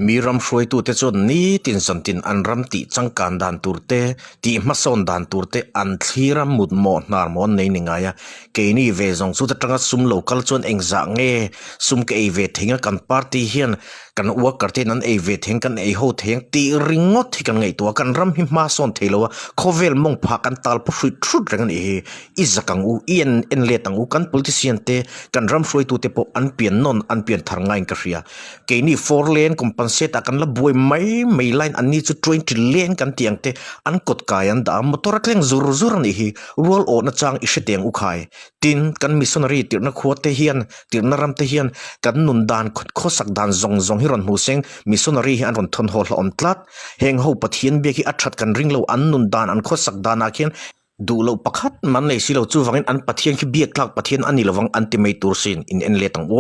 มีรำช่วยตัวเตจนนี้ตินสันตินอันรำติจังการดานตูร์เตตีมาสอนดานตูร์เตอันที่รำมุดหมดนารมอนในนิงายเกนี่เวซงสุดจังกัดซุมโลกัลจนเองจะเงซุมเกเวทิงกันปาร์ตี้เฮียนกันอวกกระเทนั้นเวทิงกันโฮเทงตีริงดที่กันไงตัวกันรำหิมาสอนเทลวะโคเวลมงพากันตัลพุชุดชุดเรื่องนี้อิจกังอูเอียนเอ็นเลตังอูกัน politician เตกันรำช่วยตัวเตปอันเปลี่ยนนนอันเปลี่ยนทางไงกันเสียเกนี่4 lane compensateกันละบวยไม่ไลน์อันนี้จะ20 laneกันเตียงเตอันกดกายันดามมอเตอร์เครื่องซูรนี่รัวโอนะจังอิเชเตียงอุคายตินกันมิสซอนนารีติรนักขวดเทียนติรนารำเทียนกันนุนดานโคสักดานซงฮิรอนหูเซงมิสซอนนารีอันรอนทนโฮลออนตลัดเฮงหูปะเทียนเบียกีอัดชัดกันริงเลวอันนุนดานอันโคสักดานอาเคียนดูเลวปักฮัดมันเลยสิเลวจูวังอันปะเทียนขี้เบียกลักปะเทียนอันนี้เลวังอันติเมตูร์ซินอินเอ็นเลตังโว